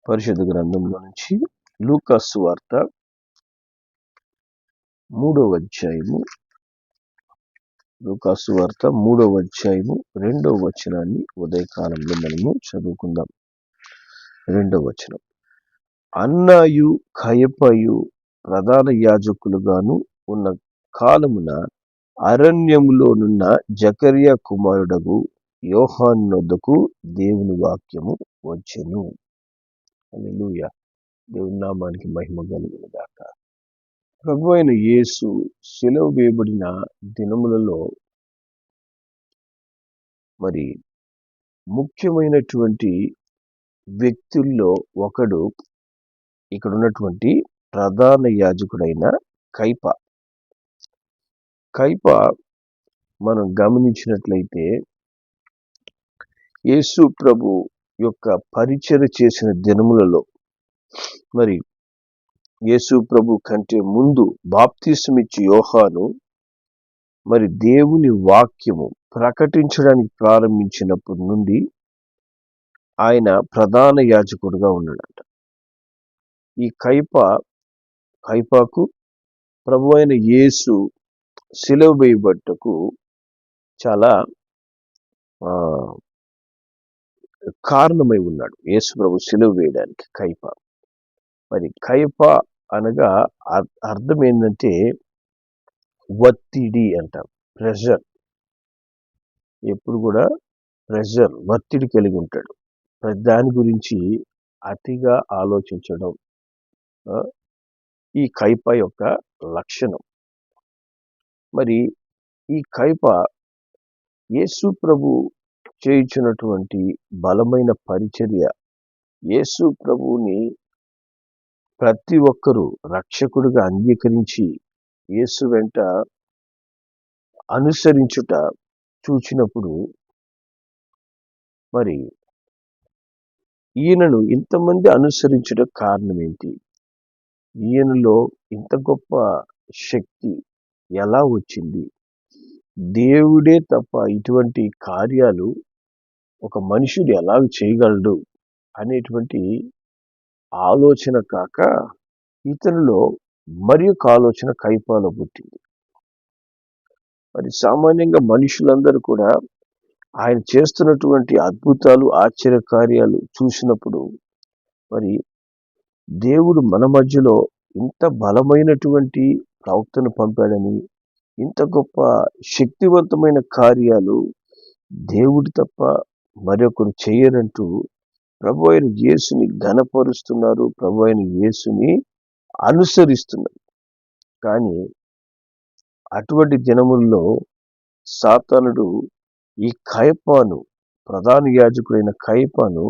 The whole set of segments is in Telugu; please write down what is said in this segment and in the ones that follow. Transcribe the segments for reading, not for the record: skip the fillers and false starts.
పరిశుద్ధ గ్రంథంలో నుంచి లూకా సువార్త 3వ అధ్యాయము, లూకా సువార్త 3వ అధ్యాయము 2వ వచనాన్ని ఉదయకాలంలో మనము చదువుకుందాం. 2వ వచనం. అన్నాయు కయపయు ప్రధాన యాజకులుగాను ఉన్న కాలమున అరణ్యములోనున్న జకర్యా కుమారుడగు యోహాను నొద్దకు దేవుని వాక్యము వచ్చెను. హల్లెలూయా. దేవుని నామానికి మహిమ కలుగును గాక. ప్రభు అయిన యేసు సిలువ వేయబడిన దినములలో మరి ముఖ్యమైనటువంటి వ్యక్తుల్లో ఒకడు ఇక్కడ ఉన్నటువంటి ప్రధాన యాజకుడైన కయప. మనం గమనించినట్లయితే యేసు ప్రభు యొక్క పరిచర్య చేసిన దినములలో మరి యేసు ప్రభు కంటే ముందు బాప్తిసమిచ్చి యోహాను మరి దేవుని వాక్యము ప్రకటించడానికి ప్రారంభించినప్పటి నుండి ఆయన ప్రధాన యాజకుడుగా ఉన్నాడంట. ఈ కయపకు ప్రభు అయిన యేసు సిలువ వేయబట్టుకు చాలా కారణమై ఉన్నాడు. యేసు ప్రభు సిలువ వేయడానికి కయప. మరి కయప అనగా అర్థం ఏంటంటే ఒత్తిడి అంటాం, ప్రెషర్. ఎప్పుడు కూడా ప్రెషర్, ఒత్తిడి కలిగి ఉంటాడు. దాని గురించి అతిగా ఆలోచించడం ఈ కయప యొక్క లక్షణం. మరి ఈ కయప యేసు ప్రభు చేయించినటువంటి బలమైన పరిచర్య, యేసు ప్రభువుని ప్రతి ఒక్కరూ రక్షకుడిగా అంగీకరించి యేసు వెంట అనుసరించుట చూచినప్పుడు మరి ఈయనను ఇంతమంది అనుసరించుట కారణం ఏంటి? ఈయనలో ఇంత గొప్ప శక్తి ఎలా వచ్చింది? దేవుడే తప్ప ఇటువంటి కార్యాలు ఒక మనుషుడు ఎలా చేయగలడు అనేటువంటి ఆలోచన కాక ఇతనిలో మరి ఒక ఆలోచన కయపలో పుట్టింది. మరి సామాన్యంగా మనుషులందరూ కూడా ఆయన చేస్తున్నటువంటి అద్భుతాలు, ఆశ్చర్య కార్యాలు చూసినప్పుడు మరి దేవుడు మన మధ్యలో ఇంత బలమైనటువంటి ప్రవక్తను పంపాడని, ఇంత గొప్ప శక్తివంతమైన కార్యాలు దేవుడు తప్ప మరొకరు చేయరంటూ ప్రభు అయిన యేసుని ఘనపరుస్తున్నారు, ప్రభు అయిన యేసుని అనుసరిస్తున్నారు. కానీ అటువంటి దినముల్లో సాతానుడు ఈ కయపను, ప్రధాన యాజకుడైన కయపను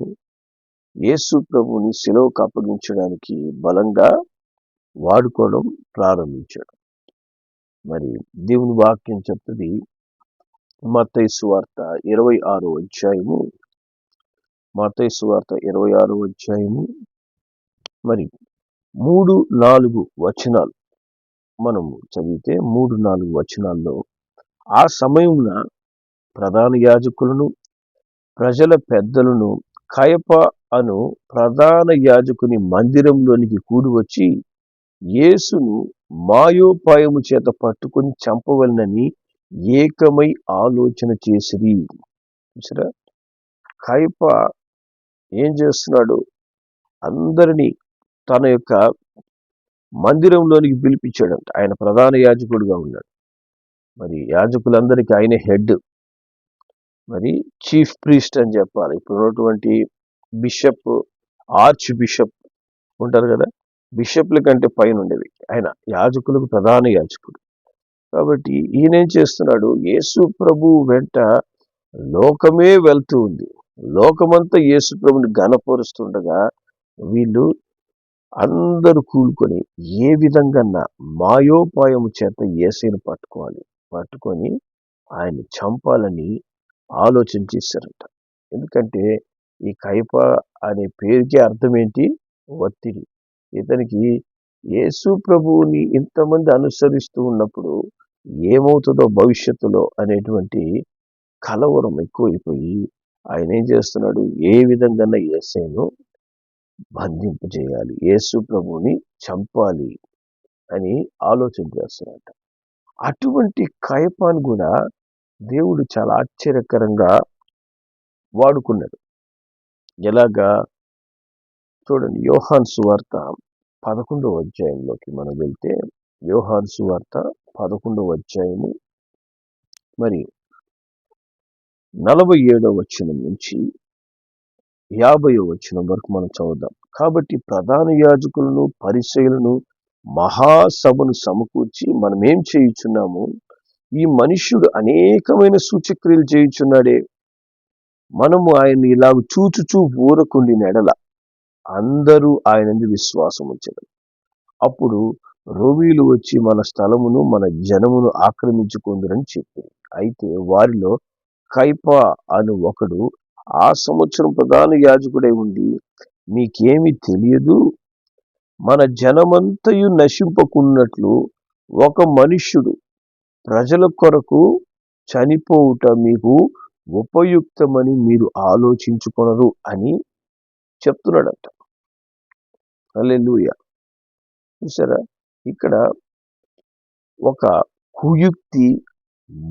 యేసు ప్రభుని సిలువకు అప్పగించడానికి బలంగా వాడుకోవడం ప్రారంభించాడు. మరి దేవుని వాక్యం చెప్తుంది మత్తయి సువార్త 26వ అధ్యాయము, మత్తయి సువార్త 26వ అధ్యాయము మరి 3-4 వచనాలు మనము చదివితే 3-4 వచనాల్లో ఆ సమయమున ప్రధాన యాజకులను ప్రజల పెద్దలను కయప అను ప్రధాన యాజకుని మందిరంలోనికి కూడి వచ్చి యేసును మాయోపాయము చేత పట్టుకొని చంపవలనని ఏకమై ఆలోచన చేసిరి. చూసారా, కయప ఏం చేస్తున్నాడు? అందరినీ తన యొక్క మందిరంలోనికి పిలిపించాడంట. ఆయన ప్రధాన యాజకుడుగా ఉన్నాడు. మరి యాజకులందరికీ ఆయన హెడ్, మరి చీఫ్ ప్రీస్ట్ అని చెప్పాలి. ఇప్పుడు ఉన్నటువంటి బిషప్, ఆర్చ్ బిషప్ ఉంటారు కదా, బిషప్ల కంటే పైన ఉండేవి. ఆయన యాజకులకు ప్రధాన యాజకుడు. కాబట్టి ఈయన ఏం చేస్తున్నాడు? యేసు ప్రభు వెంట లోకమే వెళ్తూ ఉంది. లోకమంతా యేసు ప్రభుని ఘనపరుస్తుండగా వీళ్ళు అందరూ కూడుకొని ఏ విధంగా మాయోపాయము చేత యేసుని పట్టుకొని ఆయన చంపాలని ఆలోచన చేశారంట. ఎందుకంటే ఈ కయప అనే పేరుకి అర్థం ఏంటి? ఒత్తిడి. ఇతనికి యేసు ప్రభువుని ఇంతమంది అనుసరిస్తూ ఉన్నప్పుడు ఏమవుతుందో భవిష్యత్తులో అనేటువంటి కలవరం ఎక్కువైపోయి ఆయన ఏం చేస్తున్నాడు? ఏ విధంగా యేసును బంధింపజేయాలి, యేసు ప్రభువుని చంపాలి అని ఆలోచన చేస్తున్నారట. అటువంటి కయపాను కూడా దేవుడు చాలా ఆశ్చర్యకరంగా వాడుకున్నాడు. ఎలాగా చూడండి, యోహాను సువార్త 11వ అధ్యాయంలోకి మనం వెళ్తే, యోహాను సువార్త 11వ అధ్యాయము మరి 47వ వచనం నుంచి 50వ వచనం వరకు మనం చదువుదాం. కాబట్టి ప్రధాన యాజకులను పరిసయ్యులను మహాసభను సమకూర్చి, మనం ఏం చేయుచున్నాము, ఈ మనుష్యుడు అనేకమైన సూచక్రియలు చేయుచున్నాడే, మనము ఆయన్ని ఇలాగ చూచుచూ ఊరకుండిన ఎడల అందరూ ఆయన విశ్వాసం ఉంచగలరు. అప్పుడు రోమీయులు వచ్చి మన స్థలమును మన జనమును ఆక్రమించుకుందరని చెప్పింది. అయితే వారిలో కైపా అను ఒకడు ఆ సంవత్సరం ప్రధాన యాజకుడై ఉండి, మీకేమి తెలియదు, మన జనమంతయు నశింపకున్నట్లు ఒక మనుష్యుడు ప్రజల కొరకు చనిపోవుట మీకు ఉపయుక్తమని మీరు ఆలోచించుకొనరు అని చెప్తున్నాడట. హల్లెలూయా. చూసారా, ఇక్కడ ఒక కుయుక్తి,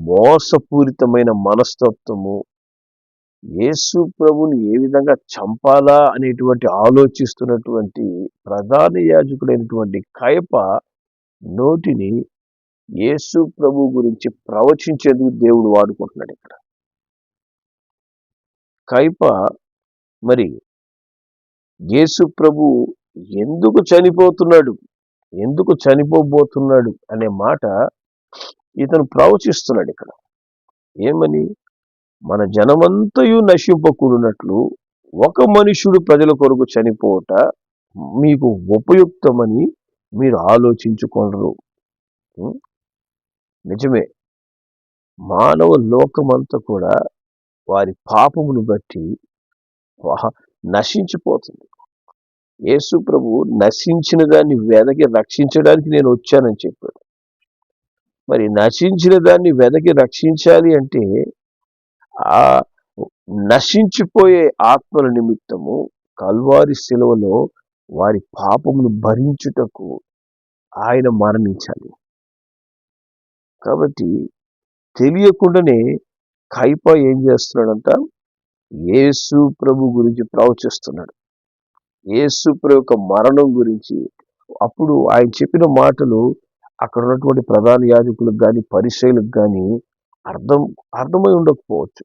మోసపూరితమైన మనస్తత్వము, యేసు ప్రభుని ఏ విధంగా చంపాలా అనేటువంటి ఆలోచిస్తున్నటువంటి ప్రధాన యాజకుడైనటువంటి కయప నోటిని యేసు ప్రభు గురించి ప్రవచించేందుకు దేవుడు వాడుకుంటున్నాడు. ఇక్కడ కయప మరి యేసు ప్రభు ఎందుకు చనిపోతున్నాడు, ఎందుకు చనిపోబోతున్నాడు అనే మాట ఇతను ప్రవచిస్తున్నాడు. ఇక్కడ ఏమని, మన జనమంతయు నశింపకూడినట్లు ఒక మనుష్యుడు ప్రజల కొరకు చనిపోవట మీకు ఉపయుక్తమని మీరు ఆలోచించుకోనరు. నిజమే, మానవ లోకమంతా కూడా వారి పాపమును బట్టి నశించిపోతుంది. యేసు ప్రభు నశించిన దాన్ని వెదకి రక్షించడానికి నేను వచ్చానని చెప్పాడు. మరి నశించిన దాన్ని వెదకి రక్షించాలి అంటే ఆ నశించిపోయే ఆత్మల నిమిత్తము కల్వారి శిలువలో వారి పాపమును భరించుటకు ఆయన మరణించాలి. కాబట్టి తెలియకుండానే కయప ఏం చేస్తున్నాడంట, యేసు ప్రభు గురించి ప్రవచిస్తున్నాడు, యేసు ప్రభు యొక్క మరణం గురించి. అప్పుడు ఆయన చెప్పిన మాటలు అక్కడ ఉన్నటువంటి ప్రధాన యాజకులకు కానీ పరిసయ్యులకు కానీ అర్థమై ఉండకపోవచ్చు,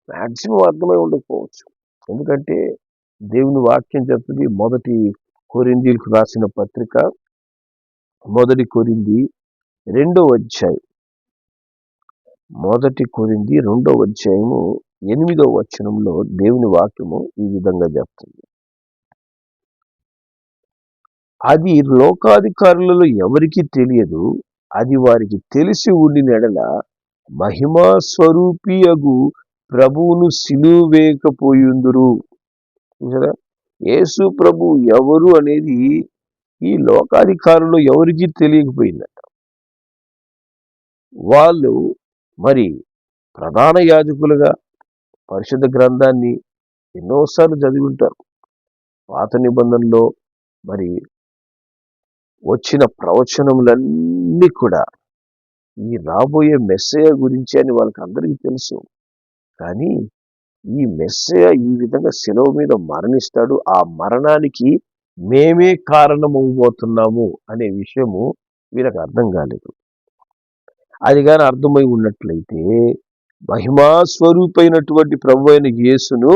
మ్యాక్సిమం అర్థమై ఉండకపోవచ్చు. ఎందుకంటే దేవుని వాక్యం చెప్తుంది, మొదటి కొరింథీయులకు రాసిన పత్రిక, మొదటి కొరింథీ 2వ అధ్యాయం, మొదటి కొరింథీ 2వ అధ్యాయము 8వ వచనంలో దేవుని వాక్యము ఈ విధంగా చెప్తుంది, అది లోకాధికారులలో ఎవరికి తెలియదు, అది వారికి తెలిసి ఉండిన ఎడల మహిమా స్వరూపియగు ప్రభువును సిలువేయకపోయుందురు. చూసారా, యేసు ప్రభు ఎవరు అనేది ఈ లోకాధికారులు ఎవరికి తెలియకపోయిందట. వాళ్ళు మరి ప్రధాన యాజకులుగా పరిశుద్ధ గ్రంథాన్ని ఎన్నోసార్లు చదివి ఉంటారు. పాత నిబంధనలో మరి వచ్చిన ప్రవచనములన్నీ కూడా ఈ రాబోయే మెస్సయ గురించి అని వాళ్ళకి అందరికీ తెలుసు. కానీ ఈ మెస్సయ ఈ విధంగా శిలువ మీద మరణిస్తాడు, ఆ మరణానికి మేమే కారణమవబోతున్నాము అనే విషయము వీళ్ళకి అర్థం కాలేదు. అది కానీ అర్థమై ఉన్నట్లయితే మహిమా స్వరూపైనటువంటి ప్రభు అయిన యేసును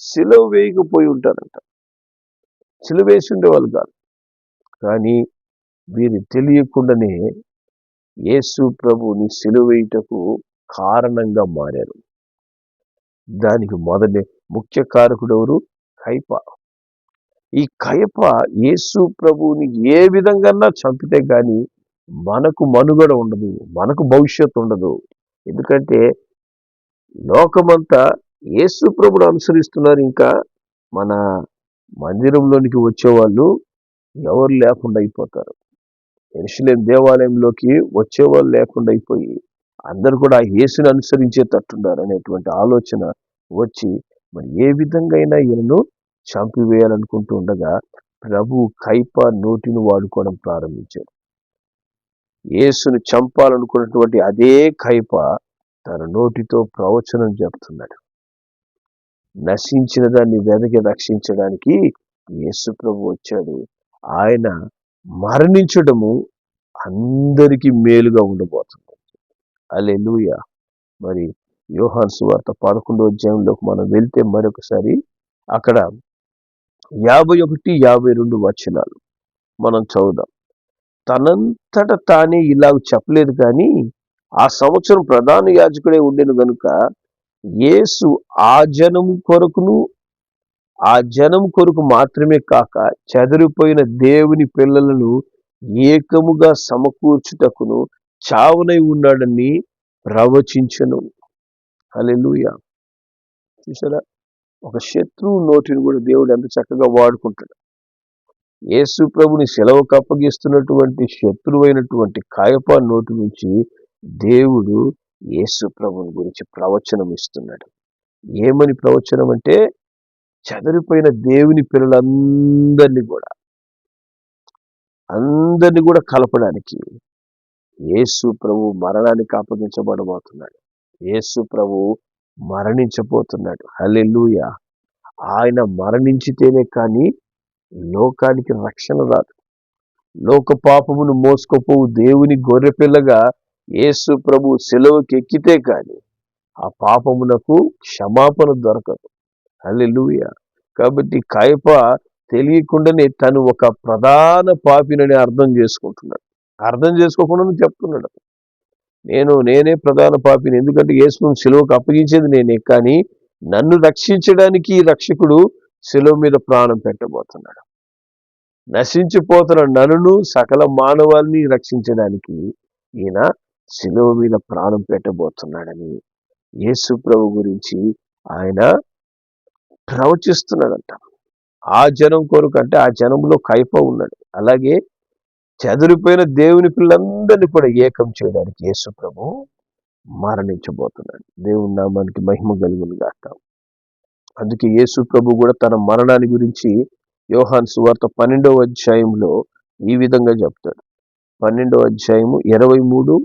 శిలువ వేయకపోయి ఉంటారంట, శిలువ వేసి ఉండేవాళ్ళు కాదు. కానీ వీరు తెలియకుండానే యేసు ప్రభుని శిలువ వేయుటకు కారణంగా మారారు. దానికి మొదటి ముఖ్య కారకుడు ఎవరు? కయప. ఈ కయప యేసు ప్రభుని ఏ విధంగా చంపితే గాని మనకు మనుగడ ఉండదు, మనకు భవిష్యత్తు ఉండదు. ఎందుకంటే లోకమంతా యేసు ప్రభుని అనుసరిస్తున్నారు. ఇంకా మన మందిరంలోనికి వచ్చేవాళ్ళు ఎవరు లేకుండా అయిపోతారు. యెరూషలేము దేవాలయంలోకి వచ్చేవాళ్ళు లేకుండా అయిపోయి అందరూ కూడా యేసుని అనుసరించేటట్టున్నారు అనేటువంటి ఆలోచన వచ్చి మరి ఏ విధంగా ఈయనను చంపివేయాలనుకుంటూ ఉండగా ప్రభు కైప నోటిని వాడుకోవడం ప్రారంభించాడు. యేసును చంపాలనుకున్నటువంటి అదే కైప తన నోటితో ప్రవచనం చెప్తున్నాడు. నశించిన దాన్ని వెదకి రక్షించడానికి యేసు ప్రభు వచ్చాడు. ఆయన మరణించడము అందరికీ మేలుగా ఉండబోతుంది. హల్లెలూయా. మరి యోహాను సువార్త 11వ అధ్యాయంలోకి మనం వెళ్తే మరొకసారి అక్కడ 51, 52 వచనాలు మనం చదువుదాం. తనంతట తానే ఇలా చెప్పలేదు, కానీ ఆ సంవత్సరం ప్రధాన యాజకుడే ఉండెను గనుక యేసు ఆ జనం కొరకు మాత్రమే కాక చెదరిపోయిన దేవుని పిల్లలను ఏకముగా సమకూర్చుటకును చావునై ఉన్నాడని ప్రవచించెను. హల్లెలూయా. చూసారా, ఒక శత్రువు నోటిని కూడా దేవుడు ఎంత చక్కగా వాడుకుంటాడు. యేసు ప్రభుని సెలవుకు అప్పగిస్తున్నటువంటి శత్రువైనటువంటి కాయప నోటి నుంచి దేవుడు యేసు ప్రభుని గురించి ప్రవచనం ఇస్తున్నాడు. ఏమని ప్రవచనం అంటే, చెదరిపోయిన దేవుని పిల్లలందరినీ కూడా కలపడానికి యేసు ప్రభు మరణానికి అప్పగించబడబోతున్నాడు. యేసు ప్రభు మరణించబోతున్నాడు. హల్లెలూయా. ఆయన మరణించితేనే కానీ లోకానికి రక్షణ రాదు. లోక పాపమును మోసుకుపోవు దేవుని గొర్రెపిల్లగా యేసు ప్రభు సెలవుకి ఎక్కితే కానీ ఆ పాపమునకు క్షమాపణ దొరకదు. హల్లెలూయా. కాబట్టి కయప తెలియకుండానే తను ఒక ప్రధాన పాపినని అర్థం చేసుకుంటున్నాడు. అర్థం చేసుకోకుండానే చెప్తున్నాడు, నేనే ప్రధాన పాపిని, ఎందుకంటే యేసును సిలువకు అప్పగించేది నేనే, కానీ నన్ను రక్షించడానికి రక్షకుడు సిలువ మీద ప్రాణం పెట్టబోతున్నాడు. నశించిపోతున్న నన్ను సకల మానవాల్ని రక్షించడానికి ఈయన సిలువ మీద ప్రాణం పెట్టబోతున్నాడని యేసు ప్రభు గురించి ఆయన ప్రవచిస్తున్నాడంట. ఆ జనం కొరకు, అంటే ఆ జనంలో కయప ఉన్నాడు. అలాగే చెదిరిపోయిన దేవుని పిల్లలందరినీ కూడా ఏకం చేయడానికి యేసు ప్రభు మరణించబోతున్నాడు. దేవుని నామానికి మహిమ కలుగును గాక. అందుకే యేసు ప్రభు కూడా తన మరణాన్ని గురించి యోహాను సువార్త 12వ అధ్యాయంలో ఈ విధంగా చెప్తాడు. 12వ అధ్యాయము 23,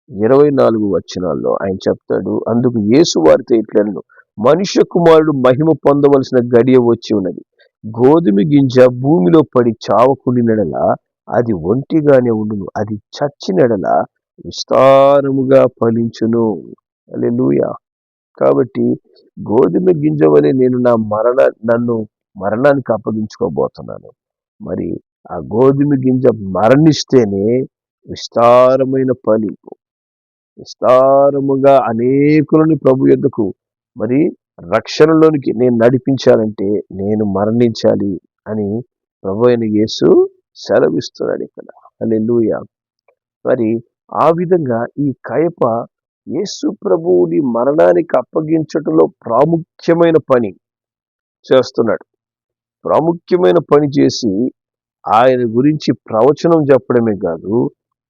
24 వచనాల్లో ఆయన చెప్తాడు, అందుకు యేసు వారితో ఇట్లనెను, మనుష్య కుమారుడు మహిమ పొందవలసిన గడియ వచ్చి ఉన్నది. గోధుమ గింజ భూమిలో పడి చావకుండినడలా అది ఒంటిగానే ఉండును, అది చచ్చినడలా విస్తారముగా ఫలించును. హల్లెలూయా. కాబట్టి గోధుమ గింజ వలె నేను నన్ను మరణానికి అప్పగించుకోబోతున్నాను. మరి ఆ గోధుమ గింజ మరణిస్తేనే విస్తారమైన ఫలింపు, విస్తారముగా అనేకులని ప్రభు యొద్దకు మరి రక్షణలోనికి నేను నడిపించాలంటే నేను మరణించాలి అని ప్రభు అయిన యేసు సెలవిస్తున్నాడు ఇక్కడ. హల్లెలూయా. మరి ఆ విధంగా ఈ కయప యేసు ప్రభువుని మరణానికి అప్పగించటంలో ప్రాముఖ్యమైన పని చేస్తున్నాడు. ప్రాముఖ్యమైన పని చేసి ఆయన గురించి ప్రవచనం చెప్పడమే కాదు,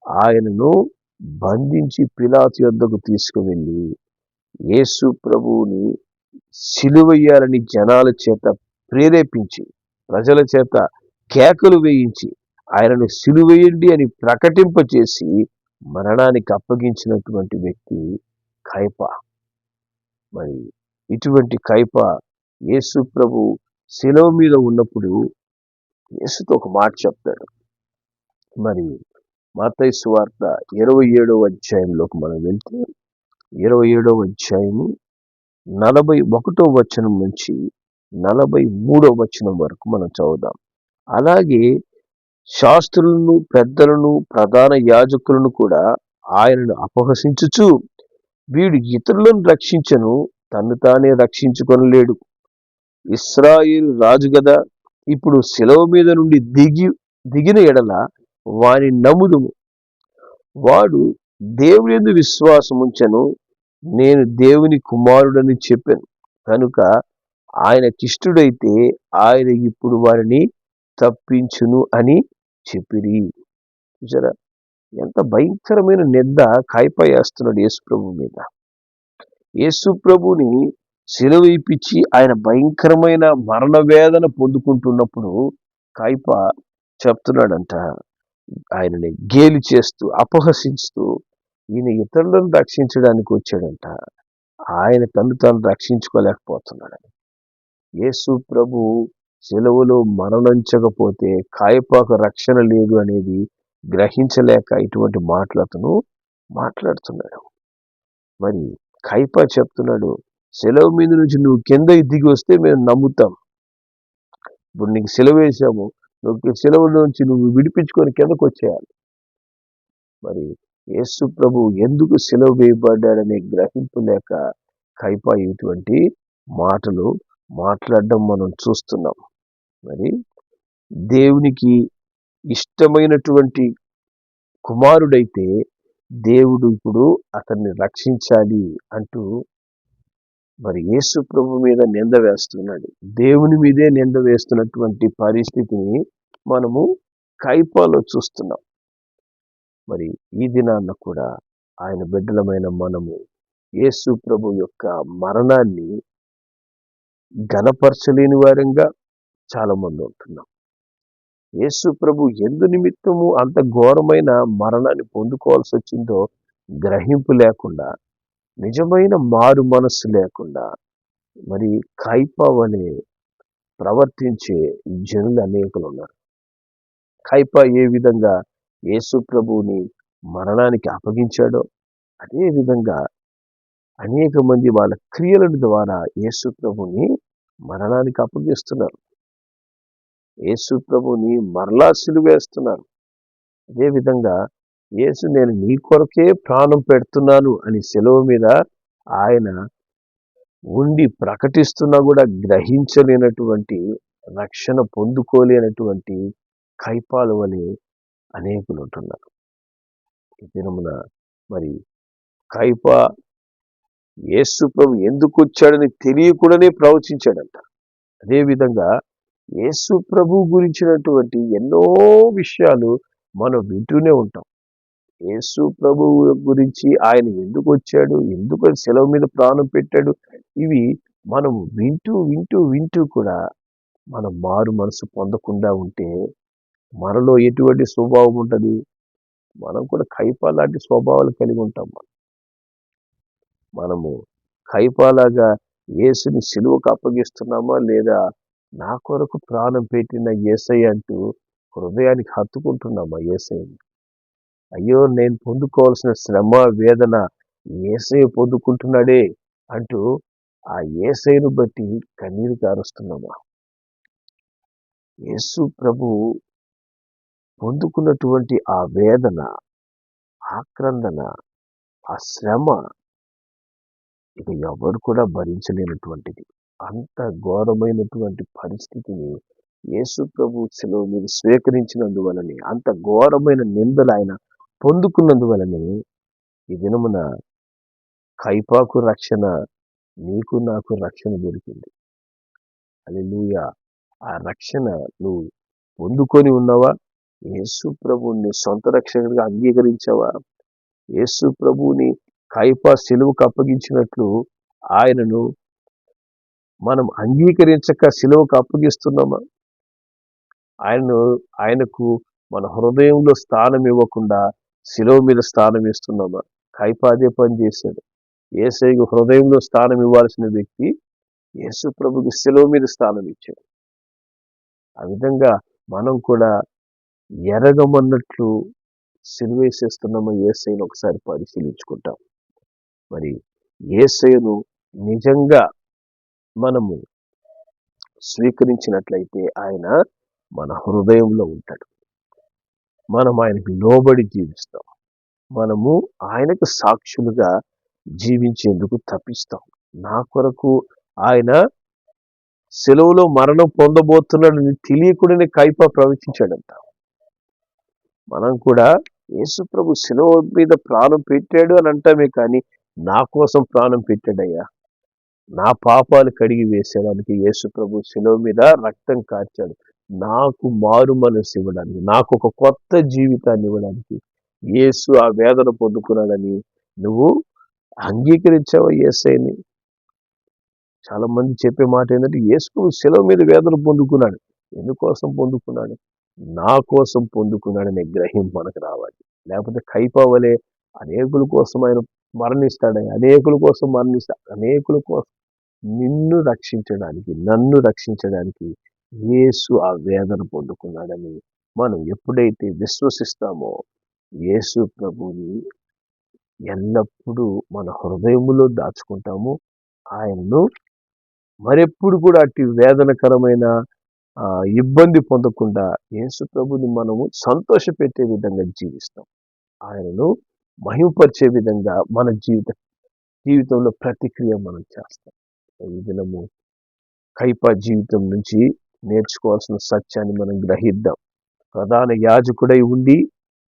ఆయనను బంధించి పిలాతు యొద్దకు తీసుకువెళ్ళి యేసు ప్రభువుని సిలువయ్యాలని జనాల చేత ప్రేరేపించి, ప్రజల చేత కేకలు వేయించి ఆయనను సిలువేయండి అని ప్రకటింపచేసి మరణానికి అప్పగించినటువంటి వ్యక్తి కయప. మరి ఇటువంటి కయప యేసు ప్రభు శిలువ మీద ఉన్నప్పుడు యేసుతో ఒక మాట చెప్తాడు. మరి మత్తయి సువార్త 27వ అధ్యాయంలోకి మనం వెళ్తే 27వ అధ్యాయము 41వ వచనం నుంచి 43వ వచనం వరకు మనం చదువుదాం. అలాగే శాస్త్రులను, పెద్దలను, ప్రధాన యాజకులను కూడా ఆయనను అపహసించుచు, వీడు ఇతరులను రక్షించను, తన్ను తానే రక్షించుకొనలేడు, ఇశ్రాయేలు రాజు గదా, ఇప్పుడు శిలువ మీద నుండి దిగిన ఎడల వాని నమ్ముదుము. వాడు దేవుని యందు విశ్వాసముంచెను, నేను దేవుని కుమారుడని చెప్పాను కనుక ఆయనకిష్టుడైతే ఆయన ఇప్పుడు వారిని తప్పించును అని చెప్పిరి. చూసారా, ఎంత భయంకరమైన నింద కయప వేస్తున్నాడు యేసు ప్రభు మీద. యేసు ప్రభుని సిలువ ఇప్పించి ఆయన భయంకరమైన మరణ వేదన పొందుకుంటున్నప్పుడు కైప చెప్తున్నాడంట, ఆయనని గేలి చేస్తూ అపహసిస్తూ, ఈయన ఇతరులను రక్షించడానికి వచ్చాడంట, ఆయన తను తాను రక్షించుకోలేకపోతున్నాడని. యేసు ప్రభు సెలవులో మరణించకపోతే కాయపాకు రక్షణ లేదు అనేది గ్రహించలేక ఇటువంటి మాటలు అతను మాట్లాడుతున్నాడు. మరి కైప చెప్తున్నాడు, సెలవు మీద నుంచి నువ్వు కింద దిగి వస్తే మేము నమ్ముతాం. ఇప్పుడు నీకు సెలవు వేసాము, నువ్వు సెలవు నుంచి నువ్వు విడిపించుకొని కిందకు వచ్చేయాలి. మరి యేసు ప్రభు ఎందుకు సెలవు వేయబడ్డాడనే గ్రహింపు లేక కైప ఇటువంటి మాటలు మాట్లాడడం మనం చూస్తున్నాం. మరి దేవునికి ఇష్టమైనటువంటి కుమారుడైతే దేవుడు ఇప్పుడు అతన్ని రక్షించాలి అంటూ మరి యేసు ప్రభు మీద నింద వేస్తున్నాడు. దేవుని మీదే నింద వేస్తున్నటువంటి పరిస్థితిని మనము కైపాలో చూస్తున్నాం. మరి ఈ దినాన్న కూడా ఆయన బిడ్డలమైన మనము యేసు ప్రభు యొక్క మరణాన్ని ఘనపరచలేని వారంగా చాలా మంది ఉంటున్నాం. యేసు ప్రభు ఎందు నిమిత్తము అంత ఘోరమైన మరణాన్ని పొందుకోవాల్సి వచ్చిందో గ్రహింపు లేకుండా, నిజమైన మారు మనస్సు లేకుండా మరి కైప వలె ప్రవర్తించే జనులు అనేకులు ఉన్నారు. కైప ఏ విధంగా యేసు ప్రభువుని మరణానికి అప్పగించాడో అదే విధంగా అనేక మంది వాళ్ళ క్రియల ద్వారా యేసు ప్రభుని మరణానికి అప్పగిస్తున్నారు. యేసు ప్రభుని మరలా సిలువేస్తున్నారు. అదేవిధంగా యేసు నేను నీ కొరకే ప్రాణం పెడుతున్నాను అని సెలవు మీద ఆయన ఉండి ప్రకటిస్తున్నా కూడా గ్రహించలేనటువంటి, రక్షణ పొందుకోలేనటువంటి కైపాల వలె అనేకులు ఉంటున్నారు. ఈ దినమున మరి కైప యేసు ప్రభు ఎందుకు వచ్చాడని తెలియకుండానే ప్రవచించాడంట. అదేవిధంగా యేసు ప్రభు గురించినటువంటి ఎన్నో విషయాలు మనం వింటూనే ఉంటాం. యేసు ప్రభు గురించి ఆయన ఎందుకు వచ్చాడు, ఎందుకు సెలవు మీద ప్రాణం పెట్టాడు, ఇవి మనం వింటూ వింటూ వింటూ కూడా మనం మారు మనసు పొందకుండా ఉంటే మనలో ఎటువంటి స్వభావం ఉంటుంది? మనం కూడా కైప లాంటి స్వభావాలు కలిగి ఉంటాం. మనము కైపలాగా యేసుని సిలువకు అప్పగిస్తున్నామా లేదా నా కొరకు ప్రాణం పెట్టిన యేసయ్య అంటూ హృదయానికి హత్తుకుంటున్నామా యేసయ్యని? అయ్యో నేను పొందుకోవాల్సిన శ్రమ వేదన యేసయ్య పొందుకుంటున్నాడే అంటూ ఆ యేసయ్యను బట్టి కన్నీరు కారుస్తున్నామా? యేసు ప్రభు పొందుకున్నటువంటి ఆ వేదన, ఆక్రందన, ఆ శ్రమ ఇక ఎవరు కూడా భరించలేనటువంటిది. అంత ఘోరమైనటువంటి పరిస్థితిని యేసు ప్రభు సెలవు మీద స్వీకరించినందువలనే, అంత ఘోరమైన నిందలు ఆయన పొందుకున్నందువలనే ఈ దినమున కైపాకు రక్షణ, నీకు నాకు రక్షణ దొరికింది. హల్లెలూయా. ఆ రక్షణ నువ్వు పొందుకొని ఉన్నావా? యేసు ప్రభువుని సొంత రక్షకుడిగా అంగీకరించావా? యేసు ప్రభువుని కైప సిలువకు అప్పగించినట్లు ఆయనను మనం అంగీకరించక సిలువకు అప్పగిస్తున్నామా? ఆయనకు మన హృదయంలో స్థానం ఇవ్వకుండా సిలువ మీద స్థానం ఇస్తున్నామా? కైప అదే పని చేశాడు. యేసయ్యకు హృదయంలో స్థానం ఇవ్వాల్సిన వ్యక్తి యేసు ప్రభుకి సిలువ మీద స్థానం ఇచ్చాడు. ఆ విధంగా మనం కూడా ఎరగమన్నట్లు సిలువేసేస్తున్నామా యేసయ్యను ఒకసారి పరిశీలించుకుంటాం. మరి యేసయ్యను నిజంగా మనము స్వీకరించినట్లయితే ఆయన మన హృదయంలో ఉంటాడు. మనం ఆయనకు లోబడి జీవిస్తాం. మనము ఆయనకు సాక్షులుగా జీవించేందుకు తప్పిస్తాం. నా కొరకు ఆయన సెలవులో మరణం పొందబోతున్నాడని తెలియకుండానే కైప ప్రవచించాడంట. మనం కూడా యేసు ప్రభు సెలవు మీద ప్రాణం పెట్టాడు అని అంటామే కానీ నా కోసం ప్రాణం పెట్టాడయ్యా, నా పాపాలు కడిగి వేసేయడానికి యేసు ప్రభు సెలవు మీద రక్తం కార్చాడు, నాకు మారు మనసు ఇవ్వడానికి, నాకు ఒక కొత్త జీవితాన్ని ఇవ్వడానికి యేసు ఆ వేదన పొందుకున్నాడని నువ్వు అంగీకరించావా యేసయ్యని? చాలా మంది చెప్పే మాట ఏంటంటే యేసు శిలువ మీద వేదన పొందుకున్నాడు. ఎందుకోసం పొందుకున్నాడు? నా కోసం పొందుకున్నాడనే గ్రహింపు మనకు రావాలి. లేకపోతే కైపా వలె అనేకుల కోసం ఆయన మరణిస్తాడని, అనేకుల కోసం మరణిస్తాడు, అనేకుల కోసం నిన్ను రక్షించడానికి, నన్ను రక్షించడానికి యేసు ఆ వేదన పొందుకున్నాడని మనం ఎప్పుడైతే విశ్వసిస్తామో యేసు ప్రభుని ఎల్లప్పుడూ మన హృదయములో దాచుకుంటాము. ఆయనను మరెప్పుడు కూడా అట్టి వేదనకరమైన ఇబ్బంది పొందకుండా యేసు ప్రభుని మనము సంతోషపెట్టే విధంగా జీవిస్తాం. ఆయనను మహిమపరిచే విధంగా మన జీవితంలో ప్రతిక్రియ మనం చేస్తాం. ఈ దినము కైపా జీవితం నుంచి నేర్చుకోవాల్సిన సత్యాన్ని మనం గ్రహిద్దాం. ప్రధాన యాజకుడై ఉండి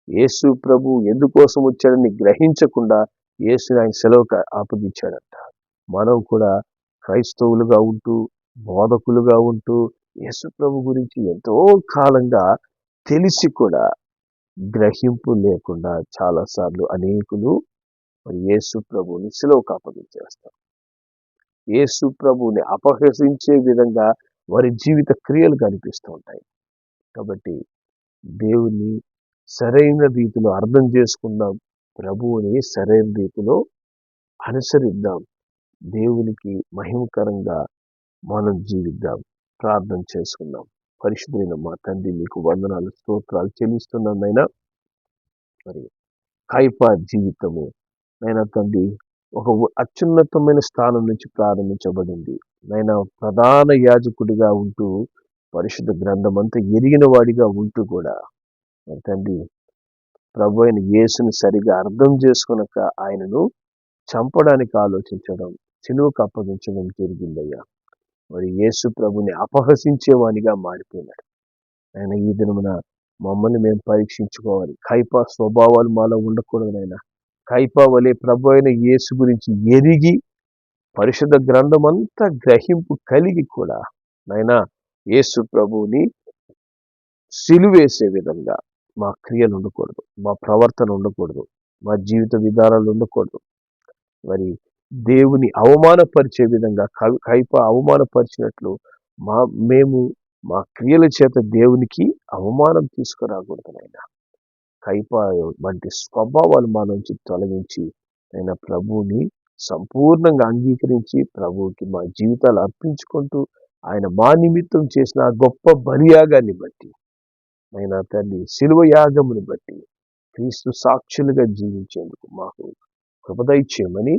యేసు ప్రభు ఎందుకోసం వచ్చాడని గ్రహించకుండా యేసుని ఆయన సెలవుకు అప్పగించాడంట. మనం కూడా క్రైస్తవులుగా ఉంటూ, బోధకులుగా ఉంటూ యేసు ప్రభు గురించి ఎంతో కాలంగా తెలిసి కూడా గ్రహింపు లేకుండా చాలాసార్లు అనేకులు మరి యేసు ప్రభుని సెలవుకు అప్పగించేస్తారు. యేసు ప్రభుని అపహసించే విధంగా వారి జీవిత క్రియలు కనిపిస్తూ ఉంటాయి. కాబట్టి దేవుని సరైన రీతిలో అర్థం చేసుకుందాం. ప్రభువుని సరైన రీతిలో అనుసరిద్దాం. దేవునికి మహిమకరంగా మనం జీవిద్దాం. ప్రార్థన చేసుకుందాం. పరిశుద్ధులైన మా తండ్రి, మీకు వందనాలు, స్తోత్రాలు చెల్లిస్తున్నాం నైనా. మరి కైపా జీవితము నైనా తండ్రి ఒక అత్యున్నతమైన స్థానం నుంచి ప్రారంభించబడింది. నైనా ప్రధాన యాజకుడిగా ఉంటూ పరిశుద్ధ గ్రంథం అంతా ఎరిగిన వాడిగా ఉంటూ కూడా మరి తండ్రి ప్రభు అయిన యేసుని సరిగా అర్థం చేసుకునక ఆయనను చంపడానికి ఆలోచించడం, సిలువకు అప్పగించడం జరిగిందయ్యా. మరి యేసు ప్రభుని అపహసించేవానిగా మారిపోయినాడు. ఆయన ఈ దినమున మమ్మల్ని మేము పరీక్షించుకోవాలి. కైపా స్వభావాలు మాలో ఉండకూడదు నాయన. కైపా వలె ప్రభు అయిన యేసు గురించి ఎరిగి పరిశుద్ధ గ్రంథం అంతా గ్రహింపు కలిగి కూడా నాయనా యేసు ప్రభువుని సిలువేసే విధంగా మా క్రియలు ఉండకూడదు, మా ప్రవర్తన ఉండకూడదు, మా జీవిత విధానాలు ఉండకూడదు. మరి దేవుని అవమానపరిచే విధంగా కైపా అవమానపరిచినట్లు మేము మా క్రియల చేత దేవునికి అవమానం తీసుకురాకూడదు నాయన. కైపా వంటి స్వభావాలు మా నుంచి తొలగించి ఆయన ప్రభువుని సంపూర్ణంగా అంగీకరించి ప్రభువుకి మా జీవితాలు అర్పించుకుంటూ ఆయన మా నిమిత్తం చేసిన ఆ గొప్ప బలియాగాన్ని బట్టి అయినా తల్లి శిలువ యాగమును బట్టి క్రీస్తు సాక్షులుగా జీవించేందుకు మాకు కృప దయచేయమని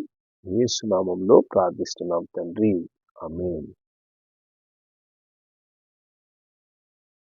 యేసు నామములో ప్రార్థిస్తున్నాం తండ్రి. ఆమేన్.